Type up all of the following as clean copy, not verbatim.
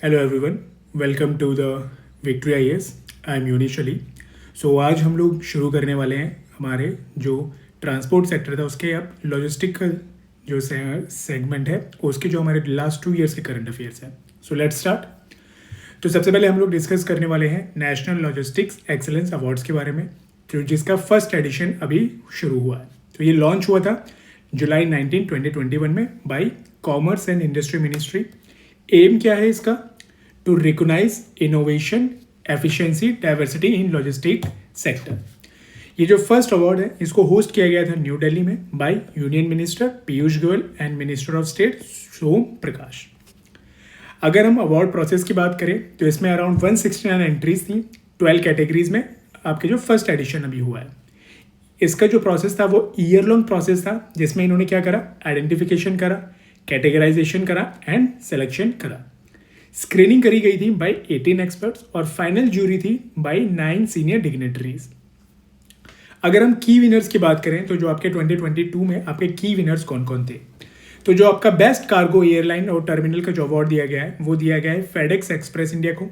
Hello everyone, welcome to the Victory IAS. I am Yunish Ali. So आज हम लोग शुरू करने वाले हैं हमारे जो ट्रांसपोर्ट सेक्टर था उसके अब लॉजिस्टिक जो सेगमेंट है उसके जो हमारे लास्ट 2 ईयर्स के करंट अफेयर्स हैं। So let's start. तो सबसे पहले हम लोग डिस्कस करने वाले हैं नेशनल लॉजिस्टिक्स एक्सीलेंस अवार्ड्स के बारे में, तो जिसका फर्स्ट एडिशन अभी शुरू हुआ है। तो ये लॉन्च हुआ था जुलाई 19, 2021 में by commerce and industry ministry. Aim क्या है इसका? To recognise innovation, efficiency, diversity in logistic sector. ये जो फर्स्ट अवार्ड है इसको होस्ट किया गया था न्यू दिल्ली में by union minister Piyush Goyal and minister of state Som Prakash. अगर हम अवार्ड प्रोसेस की बात करें तो इसमें अराउंड 169 एंट्रीज थी 12 कैटेगरीज में। आपके जो फर्स्ट एडिशन अभी हुआ है इसका जो प्रोसेस था वो ईयर लॉन्ग प्रोसेस था, जिसमें इन्होंने क्या करा? आइडेंटिफिकेशन करा, कैटेगराइजेशन करा एंड सिलेक्शन करा। स्क्रीनिंग करी गई थी बाय 18 एक्सपर्ट्स और फाइनल ज्यूरी थी बाय 9 सीनियर डिग्नेटरीज। अगर हम की विनर्स की बात करें तो जो आपके 2022 में आपके की विनर्स कौन कौन थे, तो जो आपका बेस्ट कार्गो एयरलाइन और टर्मिनल का जो अवार्ड दिया गया है वो दिया गया है फेडेक्स एक्सप्रेस इंडिया को।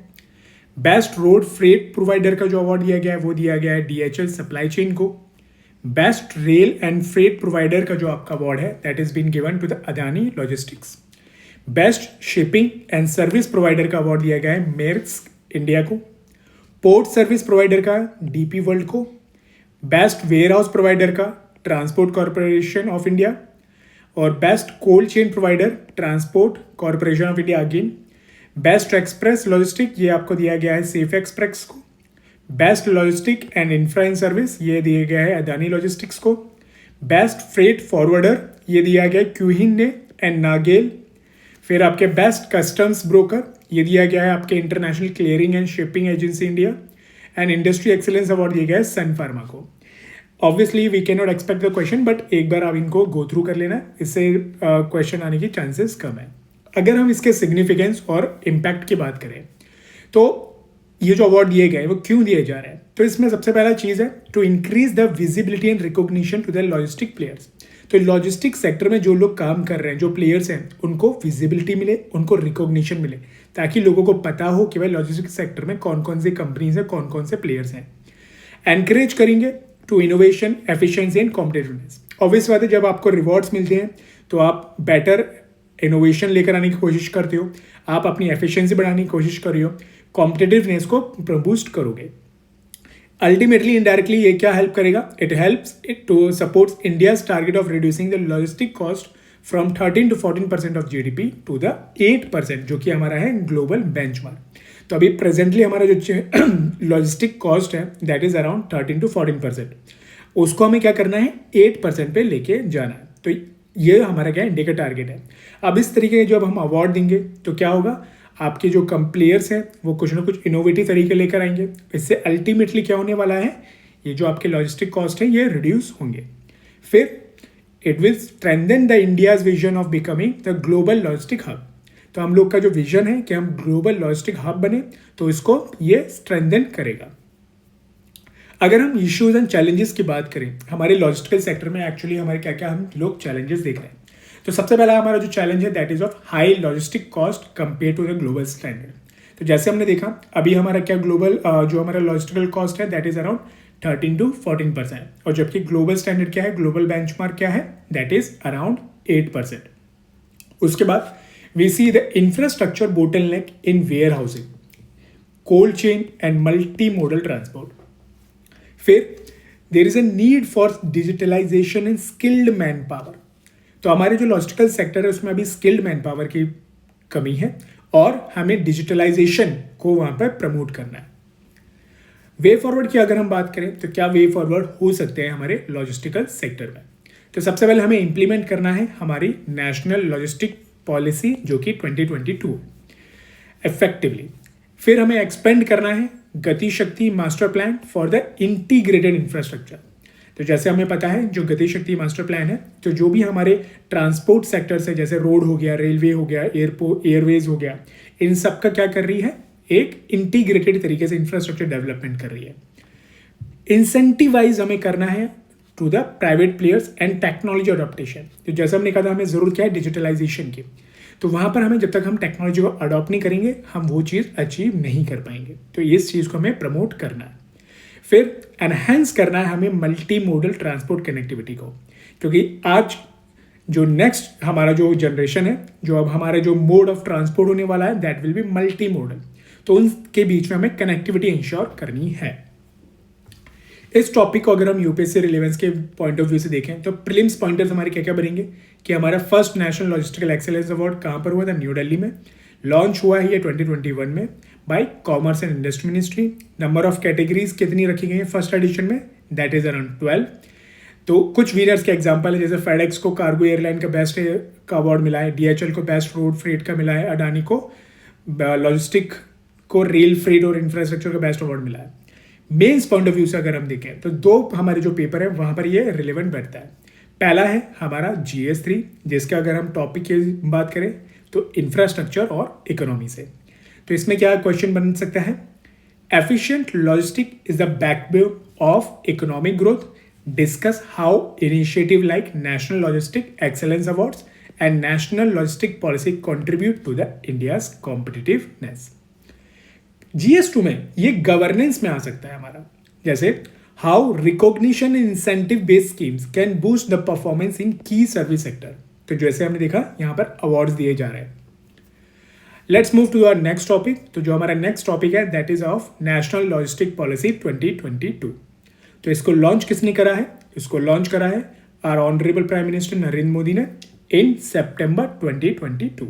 बेस्ट रोड फ्रेट प्रोवाइडर का जो अवार्ड दिया गया है वो दिया गया है डीएचएल सप्लाई चेन को। Best rail and freight provider का जो आपका अवार्ड है that is been given to the Adani logistics. Best shipping and service provider का अवार्ड दिया गया है मेर्स्क इंडिया को। पोर्ट सर्विस प्रोवाइडर का डीपी वर्ल्ड को। बेस्ट वेयर हाउस प्रोवाइडर का ट्रांसपोर्ट कॉरपोरेशन ऑफ इंडिया और best cold chain provider transport corporation of India again. Best express logistic ये आपको दिया गया है सेफ एक्सप्रेस को। Best logistic and infra in service ये दिया गया है अदानी लॉजिस्टिक्स को। बेस्ट फ्रेट फॉरवर्डर ये दिया गया है क्यूहिन ने एंड नागेल। फिर आपके बेस्ट कस्टम्स ब्रोकर ये दिया गया है आपके international clearing and shipping agency India and industry excellence award दिया गया है सन फार्मा को। Obviously we can not expect the question, but एक बार आप इनको गो थ्रू कर लेना, इससे क्वेश्चन आने की चांसेस कम है। अगर हम इसके सिग्निफिकेंस और इम्पैक्ट की बात करें तो ये जो अवार्ड दिए गए वो क्यों दिए जा रहे हैं, तो इसमें सबसे पहला चीज़ है to increase the visibility and recognition to the logistic players. तो लॉजिस्टिक सेक्टर में जो लोग काम कर रहे हैं, जो प्लेयर्स हैं, उनको विजिबिलिटी मिले, उनको रिकॉग्निशन मिले, ताकि लोगों को पता हो कि भाई लॉजिस्टिक सेक्टर में कौन कौन सी कंपनीज हैं, कौन कौन से प्लेयर्स हैं। एनकरेज करेंगे to innovation, efficiency and competitiveness. Obvious बात है जब आपको रिवॉर्ड्स मिलते हैं तो आप बेटर इनोवेशन लेकर आने की कोशिश करते हो, आप अपनी एफिशिएंसी बढ़ाने की कोशिश कर रहे हो, कॉम्पिटिटिवनेस को बूस्ट करोगे। अल्टीमेटली इनडायरेक्टली ये क्या हेल्प करेगा? It helps it to supports India's target of reducing the logistic cost from 13 to 14% of GDP to the 8% जो कि हमारा है ग्लोबल बेंचमार्क। तो अभी प्रेजेंटली हमारा जो लॉजिस्टिक कॉस्ट है दैट इज अराउंड 13 to 14%, उसको हमें क्या करना है? 8% पे लेके जाना है। तो ये हमारा क्या इंडिया का टारगेट है। अब इस तरीके जब हम अवार्ड देंगे तो क्या होगा? आपके जो कम प्लेयर्स हैं वो कुछ ना कुछ इनोवेटिव तरीके लेकर आएंगे। इससे अल्टीमेटली क्या होने वाला है? ये जो आपके लॉजिस्टिक कॉस्ट है ये रिड्यूस होंगे। फिर it will strengthen the India's vision of becoming the global logistic hub. तो हम लोग का जो विजन है कि हम ग्लोबल लॉजिस्टिक हब बने, तो इसको ये स्ट्रेंथन करेगा। अगर हम इश्यूज एंड चैलेंजेस की बात करें हमारे लॉजिस्टिकल सेक्टर में, एक्चुअली हमारे क्या क्या हम लोग चैलेंजेस देख रहे हैं, तो सबसे पहला हमारा जो चैलेंज है that is of high logistic cost compare to the global standard. तो जैसे हमने देखा अभी हमारा क्या ग्लोबल जो हमारा लॉजिस्टिकल कॉस्ट है दैट इज अराउंड 13 to 14%, और जबकि ग्लोबल स्टैंडर्ड क्या है, ग्लोबल बेंचमार्क क्या है, दैट इज अराउंड 8%। उसके बाद we see the infrastructure bottleneck in warehousing, cold chain and multi modal transport. फिर there is a need for digitalisation and skilled manpower. तो हमारे जो लॉजिस्टिकल सेक्टर है उसमें अभी स्किल्ड मैन पावर की कमी है और हमें डिजिटलाइजेशन को वहां पर प्रमोट करना है। वे फॉरवर्ड की अगर हम बात करें तो क्या वे फॉरवर्ड हो सकते हैं हमारे लॉजिस्टिकल सेक्टर में? तो सबसे पहले हमें इंप्लीमेंट करना है हमारी नेशनल लॉजिस्टिक पॉलिसी जो कि 2022 इफेक्टिवली। फिर हमें एक्सपेंड करना है गति शक्ति master plan for the integrated infrastructure. तो जैसे हमें पता है जो गति शक्ति मास्टर प्लान है, तो जो भी हमारे ट्रांसपोर्ट सेक्टर से जैसे रोड हो गया, रेलवे हो गया, एयरपोर्ट एयरवेज हो गया, इन सब का क्या कर रही है? एक इंटीग्रेटेड तरीके से इंफ्रास्ट्रक्चर डेवलपमेंट कर रही है। इंसेंटिवाइज हमें करना है to the private players and technology adaptation. तो जैसे हमने कहा था हमें जरूरत क्या है? डिजिटलाइजेशन की। तो वहाँ पर हमें जब तक हम टेक्नोलॉजी को अडॉप्ट नहीं करेंगे हम वो चीज़ अचीव नहीं कर पाएंगे। तो इस चीज़ को हमें प्रमोट करना है। फिर एनहेंस करना है हमें मल्टी मोडल ट्रांसपोर्ट कनेक्टिविटी को, क्योंकि आज जो नेक्स्ट हमारा जो जनरेशन है, जो अब हमारा जो मोड ऑफ ट्रांसपोर्ट होने वाला है, that will B multi modal. तो उनके बीच में हमें कनेक्टिविटी इंश्योर करनी है। इस टॉपिक को अगर हम यूपीएससी रिलेवेंस के पॉइंट ऑफ व्यू से देखें तो प्रीलिम्स पॉइंटर्स हमारे क्या क्या बनेंगे कि हमारा first national logistical excellence award कहाँ पर हुआ था, न्यू दिल्ली में लॉन्च हुआ है ये 2021 में by commerce and industry ministry. Number of categories कितनी रखी गई है फर्स्ट एडिशन में, दैट इज अराउंड 12। तो कुछ विनर्स के एग्जांपल है, जैसे फेडेक्स को कार्गो एयरलाइन का बेस्ट का अवार्ड मिला है, डीएचएल को बेस्ट रोड फ्रेट का मिला है, अडानी को लॉजिस्टिक को रेल फ्रेट और इंफ्रास्ट्रक्चर का बेस्ट अवार्ड मिला है। मेंस पॉइंट ऑफ व्यू से अगर हम देखें तो दो हमारे जो पेपर है वहां पर ये रिलेवेंट बैठता है। पहला है हमारा GS3, जिसका अगर हम टॉपिक की बात करें तो इंफ्रास्ट्रक्चर और इकोनॉमी से। तो इसमें क्या क्वेश्चन बन सकता है, efficient logistic is the backbone of economic growth, discuss how initiative like national logistic excellence awards and national logistic policy contribute to the India's competitiveness. GS2 में ये गवर्नेंस में आ सकता है हमारा, जैसे how recognition in incentive based schemes can boost the performance in की service sector. तो जैसे हमने देखा यहाँ पर अवार्ड्स दिए जा रहे हैं। Let's move to our next topic. तो जो हमारा नेक्स्ट टॉपिक है that is of national logistic policy 2022। तो इसको लॉन्च किसने करा है, इसको लॉन्च करा है our honourable prime minister Narendra Modi ने इन सितंबर 2022।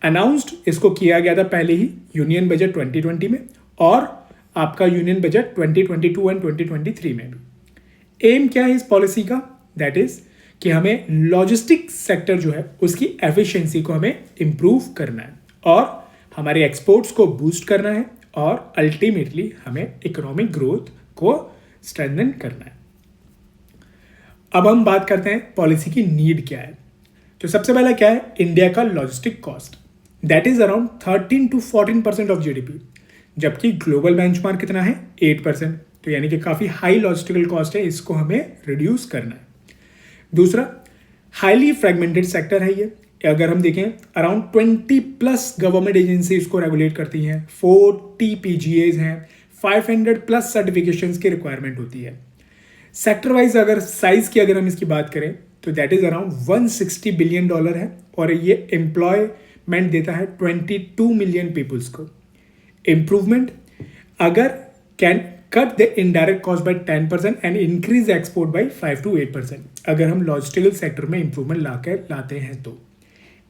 अनाउंस्ड इसको किया गया था पहले ही यूनियन बजट 2020 में और आपका यूनियन बजट 2022 एंड 2023 में भी। एम क्या है इस पॉलिसी का, दैट इज कि हमें लॉजिस्टिक सेक्टर जो है उसकी एफिशिएंसी को हमें इंप्रूव करना है और हमारे एक्सपोर्ट्स को बूस्ट करना है और अल्टीमेटली हमें इकोनॉमिक ग्रोथ को स्ट्रेंथन करना है। अब हम बात करते हैं पॉलिसी की नीड क्या है। तो सबसे पहला क्या है, इंडिया का logistic cost that is around 13 to 14% of GDP, जबकि ग्लोबल बेंचमार्क कितना है 8%। तो यानी कि काफी हाई लॉजिस्टिकल कॉस्ट है, इसको हमें रिड्यूस करना है। दूसरा, हाईली फ्रेगमेंटेड सेक्टर है ये। अगर हम देखें अराउंड 20+ गवर्नमेंट एजेंसी इसको रेगुलेट करती हैं, 40 PGAs हैं, 500+ सर्टिफिकेशंस की रिक्वायरमेंट होती है। सेक्टर वाइज अगर साइज की अगर हम इसकी बात करें तो दैट इज अराउंड $160 बिलियन है और ये एम्प्लॉयमेंट देता है 22 मिलियन पीपल्स को। इम्प्रूवमेंट, अगर can cut the indirect cost by 10% and increase export bye 5 to 8%, अगर हम लॉजिस्टिकल सेक्टर में इंप्रूवमेंट लाते हैं तो।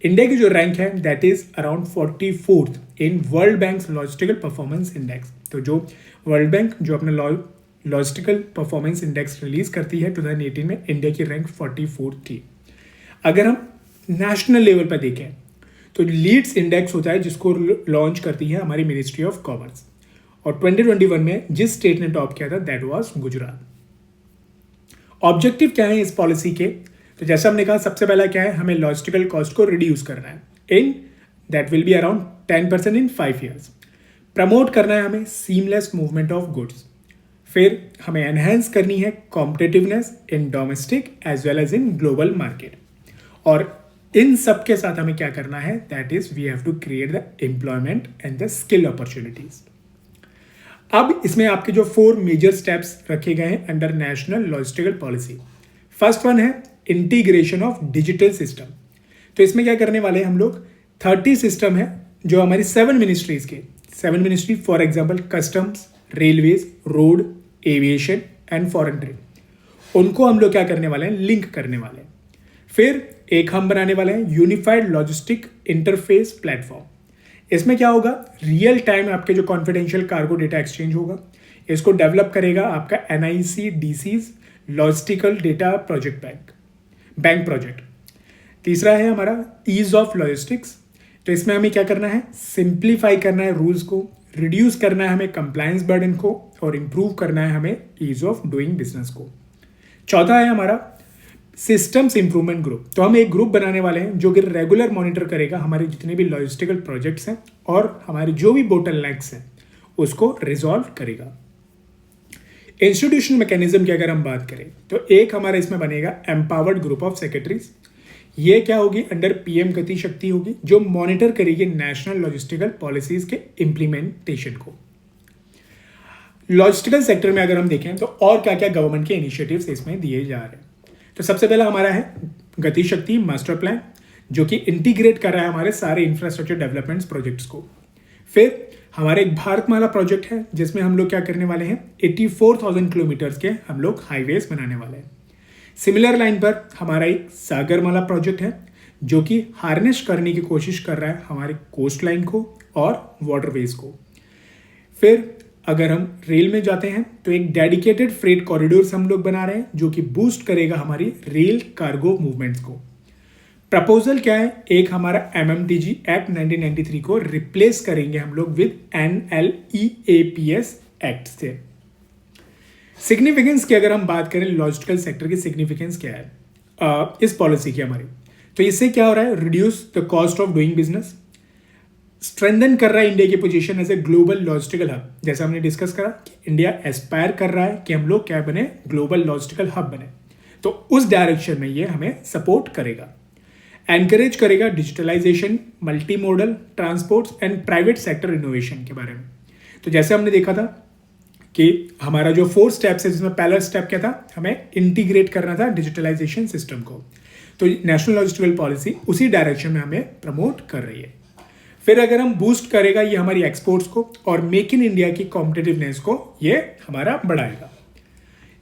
इंडिया की जो रैंक है that is around 44th in world bank logistical performance index. तो जो वर्ल्ड बैंक जो अपना लॉजिस्टिकल परफॉर्मेंस इंडेक्स रिलीज करती है 2018 में, इंडिया की रैंक 44 थी। अगर हम नेशनल लेवल पर देखें तो लीड्स इंडेक्स होता है जिसको लॉन्च करती है हमारी मिनिस्ट्री ऑफ कॉमर्स, और 2021 में जिस स्टेट ने टॉप किया था दैट वाज गुजरात। ऑब्जेक्टिव क्या है इस पॉलिसी के, तो जैसा हमने कहा सबसे पहला क्या है, हमें लॉजिस्टिकल कॉस्ट को रिड्यूस करना है in that will be around 10% in 5 years। Promote करना है हमें सीमलेस मूवमेंट ऑफ गुड्स। फिर हमें एनहेंस करनी है competitiveness in domestic as well as in global market. और इन सब के साथ हमें क्या करना है, that is we have to create the employment and the skill opportunities. अब इसमें आपके जो 4 मेजर स्टेप्स रखे गए हैं under national logistical policy. First one है इंटीग्रेशन ऑफ डिजिटल सिस्टम। तो इसमें क्या करने वाले हैं हम लोग, 30 सिस्टम है जो हमारी 7 मिनिस्ट्रीज के 7 ministry for example customs, railways, road, aviation and foreign trade, उनको हम लोग क्या करने वाले हैं, लिंक करने वाले हैं। फिर एक हम बनाने वाले हैं यूनिफाइड लॉजिस्टिक इंटरफेस प्लेटफॉर्म। इसमें क्या होगा, रियल टाइम आपके जो कॉन्फिडेंशियल कार्गो डेटा एक्सचेंज होगा, इसको डेवलप करेगा आपका NIC-DC's logistical data project bank project. तीसरा है हमारा ईज ऑफ लॉजिस्टिक्स। तो इसमें हमें क्या करना है, सिंप्लीफाई करना है रूल्स को, रिड्यूस करना है हमें कंप्लायंस बर्डन को और इंप्रूव करना है हमें ईज ऑफ डूइंग बिजनेस को। चौथा है हमारा सिस्टम्स इंप्रूवमेंट ग्रुप। तो हम एक ग्रुप बनाने वाले हैं जो कि रेगुलर मॉनिटर करेगा हमारे जितने भी लॉजिस्टिकल प्रोजेक्ट्स हैं और हमारे जो भी बोटलनेक्स हैं उसको रिजॉल्व करेगा। इंस्टीट्यूशन मैकेनिज्म की अगर हम बात करें तो एक हमारा इसमें बनेगा एम्पावर्ड ग्रुप ऑफ सेक्रेटरीज। ये क्या होगी, अंडर पीएम गति शक्ति होगी, जो मॉनिटर करेगी नेशनल लॉजिस्टिकल पॉलिसीज के इम्प्लीमेंटेशन को। लॉजिस्टिकल सेक्टर में अगर हम देखें तो और क्या क्या गवर्नमेंट के इनिशिएटिव्स इसमें दिए जा रहे हैं, तो सबसे पहला हमारा है गति शक्ति मास्टर प्लान, जो कि इंटीग्रेट कर रहा है हमारे सारे इंफ्रास्ट्रक्चर डेवलपमेंट्स प्रोजेक्ट्स को। फिर हमारे एक भारतमाला प्रोजेक्ट है, जिसमें हम लोग क्या करने वाले हैं, 84,000 किलोमीटर्स के हम लोग हाईवेज बनाने वाले हैं। सिमिलर लाइन पर हमारा एक सागरमाला प्रोजेक्ट है, जो कि हार्नेस करने की कोशिश कर रहा है हमारे कोस्ट लाइन को और वाटरवेज को। फिर अगर हम रेल में जाते हैं तो एक डेडिकेटेड फ्रेट कॉरिडोर्स हम लोग बना रहे हैं, जो कि बूस्ट करेगा हमारी रेल कार्गो मूवमेंट्स को। प्रपोजल क्या है, एक हमारा MMTG एक्ट 1993 को रिप्लेस करेंगे हम लोग विद NLEAPS एक्ट से। सिग्निफिकेंस की अगर हम बात करें, लॉजिस्टिकल सेक्टर की सिग्निफिकेंस क्या है इस पॉलिसी की हमारी, तो इससे क्या हो रहा है, reduce the cost of doing business, strengthen कर रहा है इंडिया की position as a global logistical hub. जैसा हमने डिस्कस करा कि इंडिया एस्पायर कर रहा है कि हम लोग क्या बने, ग्लोबल लॉजिस्टिकल हब बने, तो उस डायरेक्शन में ये हमें सपोर्ट करेगा। एनकरेज करेगा digitalisation, multi modal transports and private sector innovation के बारे में। तो जैसे हमने देखा था कि हमारा जो 4 स्टेप्स है, जिसमें पहला स्टेप क्या था, हमें इंटीग्रेट करना था डिजिटलाइजेशन सिस्टम को, तो नेशनल लॉजिस्टिकल पॉलिसी उसी डायरेक्शन में हमें प्रमोट कर रही है। फिर अगर हम बूस्ट करेगा ये हमारी एक्सपोर्ट्स को और मेक इन इंडिया की कॉम्पिटिटिवनेस को ये हमारा बढ़ाएगा।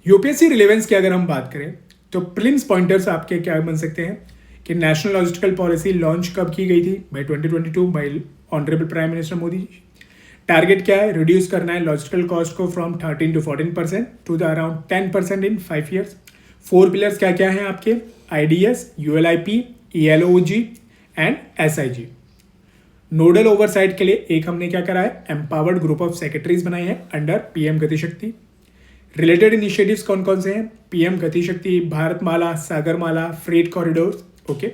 यूपीएससी रिलेवेंस की अगर हम बात करें तो प्रिलिम्स पॉइंटर्स आपके क्या बन सकते हैं कि नेशनल लॉजिस्टिकल पॉलिसी लॉन्च कब की गई थी, by 2022 by honourable prime minister Modi ji. Target क्या है, रिड्यूस करना है लॉजिस्टिकल कॉस्ट को from 13 to 14% to the around 10% in 5 years। 4 pillars क्या क्या हैं आपके, IDS, ULIP, ELOG and SIG। Nodal oversight के लिए एक हमने क्या करा है, एम्पावर्ड ग्रुप ऑफ सेक्रेटरीज बनाए हैं अंडर पीएम गति शक्ति। रिलेटेड इनिशिएटिव्स कौन कौन से हैं, PM Gati Shakti, Bharatmala, Sagarmala, freight corridors. Okay,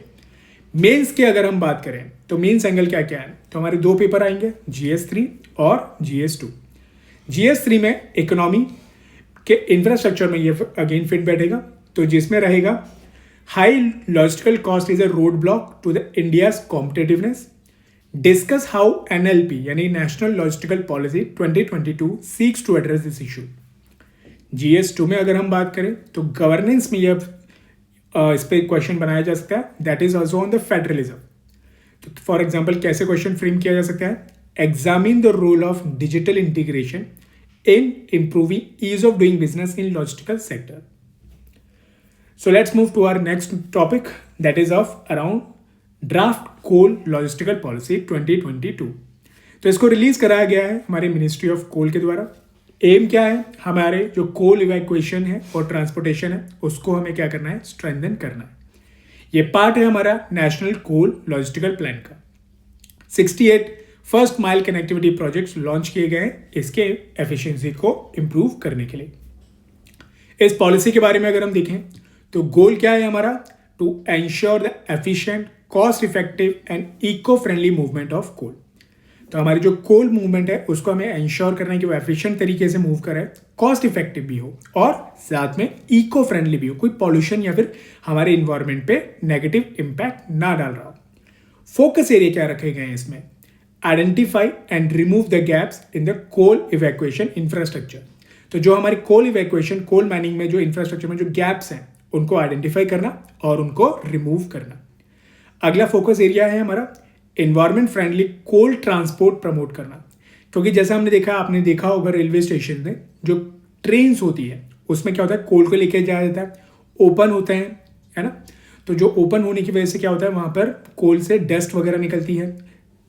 mains की अगर हम बात करें तो मेंस एंगल क्या क्या है, तो हमारे 2 पेपर आएंगे, GS3 और GS2। GS3 में इकोनॉमी के इंफ्रास्ट्रक्चर में ये अगेन फिट बैठेगा, तो जिसमें रहेगा high logistical cost is a road block to the India's competitiveness, discuss how NLP यानी national logistical policy 2022 seeks to address this issue. GS2 में अगर हम बात करें तो गवर्नेंस में यह इस पे क्वेश्चन बनाया जा सकता है, that is also on the federalism. तो फॉर एग्जाम्पल कैसे क्वेश्चन फ्रेम किया जा सकता है, examine the role of digital integration in improving ease of doing business in logistical sector. So let's move to our next topic, that is of around draft coal logistical policy 2022। तो इसको release कराया गया है हमारे ministry of कोल के द्वारा। M क्या है, हमारे जो कोल इवैक्यूएशन है और ट्रांसपोर्टेशन है उसको हमें क्या करना है, स्ट्रेंथन करना है। ये पार्ट है हमारा नेशनल कोल लॉजिस्टिकल प्लान का। 68 first mile connectivity projects launch किए गए हैं इसके एफिशिएंसी को इंप्रूव करने के लिए। इस पॉलिसी के बारे में अगर हम देखें तो गोल क्या है हमारा, to ensure the efficient, cost effective and eco friendly movement of coal. तो हमारी जो कोल मूवमेंट है उसको हमें एंश्योर करना है कि वो एफिशिएंट तरीके से मूव करे, कॉस्ट इफेक्टिव भी हो और साथ में इको फ्रेंडली भी हो, कोई पॉल्यूशन या फिर हमारे इन्वायरमेंट पे नेगेटिव इंपैक्ट ना डाल रहा हो। फोकस एरिया क्या रखे गए हैं इसमें, identify and remove the gaps in the coal evacuation infrastructure. तो जो हमारी कोल इवैक्यूएशन, कोल माइनिंग में जो इंफ्रास्ट्रक्चर में जो गैप्स हैं उनको आइडेंटिफाई करना और उनको रिमूव करना। अगला फोकस एरिया है हमारा एनवायरमेंट फ्रेंडली कोल ट्रांसपोर्ट प्रमोट करना, क्योंकि जैसा हमने देखा, आपने देखा होगा रेलवे स्टेशन में जो ट्रेन्स होती है उसमें क्या होता है, कोल को लेके जाया जाता है, ओपन होते हैं, है ना। तो जो ओपन होने की वजह से क्या होता है, वहाँ पर कोल से डस्ट वगैरह निकलती है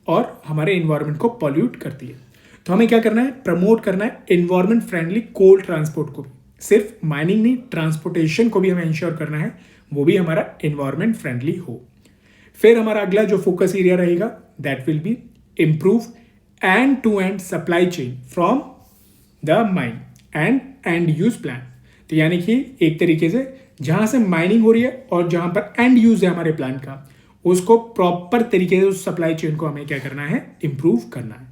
और हमारे एनवायरमेंट को पॉल्यूट करती है। तो हमें क्या करना है, प्रमोट करना है एनवायरमेंट फ्रेंडली कोल ट्रांसपोर्ट को भी, सिर्फ माइनिंग नहीं, ट्रांसपोर्टेशन को भी हमें इंश्योर करना है वो भी हमारा एनवायरमेंट फ्रेंडली हो। फिर हमारा अगला जो फोकस एरिया रहेगा that will be improve end to end supply chain from the mine end use plan. तो यानी कि एक तरीके से जहां से माइनिंग हो रही है और जहां पर एंड यूज है हमारे प्लान का, उसको प्रॉपर तरीके से उस सप्लाई चेन को हमें क्या करना है, इंप्रूव करना है।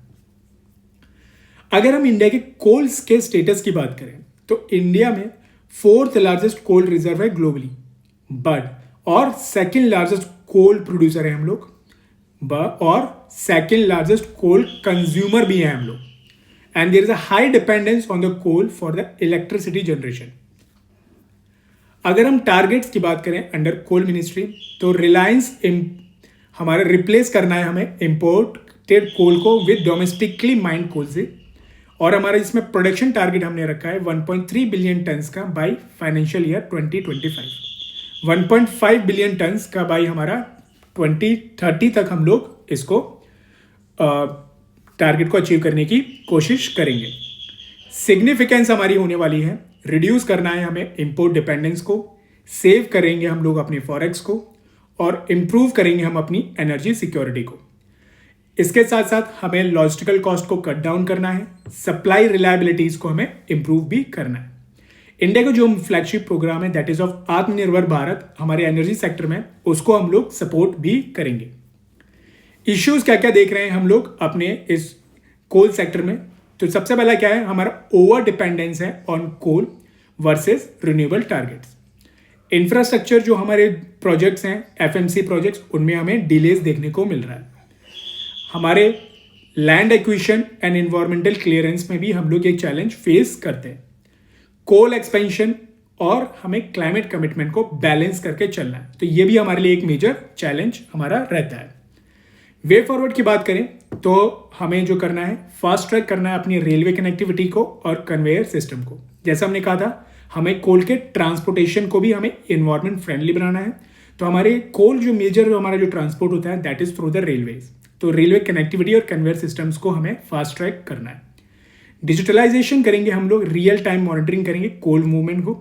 अगर हम इंडिया के कोल्स के स्टेटस की बात करें तो इंडिया में 4th लार्जेस्ट कोल रिजर्व है ग्लोबली, बट और सेकेंड लार्जेस्ट कोल प्रोड्यूसर है हम लोग, और सेकेंड लार्जेस्ट कोल कंज्यूमर भी है हम लोग. And there is a high dependence on the coal for the electricity generation. अगर हम टारगेट्स की बात करें अंडर कोल मिनिस्ट्री, तो रिलायंस हमारा रिप्लेस करना है हमें इंपोर्टेड कोल को विद डोमेस्टिकली माइंड कोल से. और हमारा इसमें प्रोडक्शन टारगेट हमने रखा है 1.3 बिलियन टन्स का by financial year 2025. 1.5 billion turns का बाय हमारा 2030 तक हम लोग इसको टारगेट को अचीव करने की कोशिश करेंगे. सिग्निफिकेंस हमारी होने वाली है, रिड्यूस करना है हमें इंपोर्ट डिपेंडेंस को, सेव करेंगे हम लोग अपनी फॉरेक्स को, और इम्प्रूव करेंगे हम अपनी एनर्जी सिक्योरिटी को. इसके साथ साथ हमें लॉजिस्टिकल कॉस्ट को कट डाउन करना है, सप्लाई रिलायबिलिटीज को हमें इंप्रूव भी करना है. इंडिया का जो फ्लैगशिप प्रोग्राम है दैट इज ऑफ आत्मनिर्भर भारत हमारे एनर्जी सेक्टर में, उसको हम लोग सपोर्ट भी करेंगे. इश्यूज क्या क्या देख रहे हैं हम लोग अपने इस कोल सेक्टर में. तो सबसे पहला क्या है, हमारा ओवर डिपेंडेंस है on coal versus renewable targets. Infrastructure जो हमारे प्रोजेक्ट्स हैं एफएमसी प्रोजेक्ट्स, उनमें हमें डिलेज देखने को मिल रहा है. हमारे land acquisition and environmental clearance में भी हम लोग एक चैलेंज फेस करते हैं. कोल एक्सपेंशन और हमें क्लाइमेट कमिटमेंट को बैलेंस करके चलना है, तो ये भी हमारे लिए एक मेजर चैलेंज हमारा रहता है. वे फॉरवर्ड की बात करें तो हमें जो करना है, फास्ट ट्रैक करना है अपनी रेलवे कनेक्टिविटी को और कन्वेयर सिस्टम को. जैसा हमने कहा था, हमें कोल के ट्रांसपोर्टेशन को भी हमें इन्वायरमेंट फ्रेंडली बनाना है. तो हमारे कोल जो मेजर हमारा जो ट्रांसपोर्ट होता है that is through the railways. तो रेलवे कनेक्टिविटी और कन्वेयर सिस्टम्स को हमें फास्ट ट्रैक करना है. डिजिटलाइजेशन करेंगे हम लोग, रियल टाइम मॉनिटरिंग करेंगे कोल मूवमेंट को,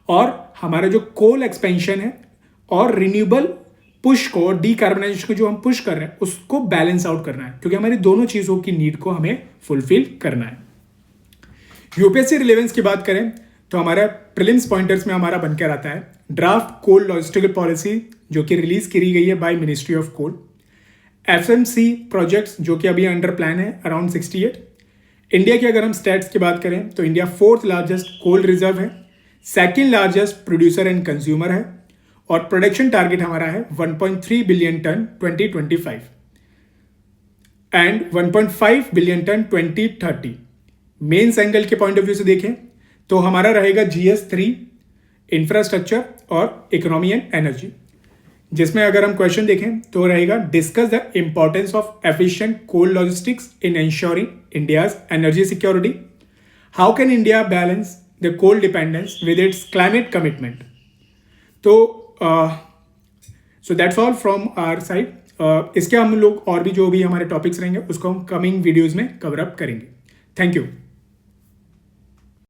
और हमारा जो कोल एक्सपेंशन है और रिन्यूएबल पुश को और डीकार्बनाइजेशन को जो हम पुश कर रहे हैं उसको बैलेंस आउट करना है, क्योंकि हमारी दोनों चीज़ों की नीड को हमें फुलफिल करना है. यूपीएससी रिलेवेंस की बात करें तो हमारा प्रीलिम्स पॉइंटर्स में हमारा बनकर आता है ड्राफ्ट कोल लॉजिस्टिकल पॉलिसी जो कि रिलीज करी गई है by ministry of coal. FMC projects जो कि अभी अंडर प्लान है अराउंड 68. इंडिया की अगर हम स्टैट्स की बात करें तो इंडिया 4th लार्जेस्ट कोल रिजर्व है, 2nd largest producer and consumer है, और प्रोडक्शन टारगेट हमारा है 1.3 billion ton 2025 and 1.5 billion ton 2030. Main angle के पॉइंट ऑफ व्यू से देखें तो हमारा रहेगा GS3 इंफ्रास्ट्रक्चर और इकोनॉमी एंड एनर्जी, जिसमें अगर हम क्वेश्चन देखें तो रहेगा discuss the importance of efficient coal logistics in ensuring India's energy security. How can India balance the coal dependence with its climate commitment. तो so that's all from our side. इसके हम लोग और भी जो भी हमारे टॉपिक्स रहेंगे उसको हम कमिंग वीडियोज में कवर अप करेंगे. Thank you.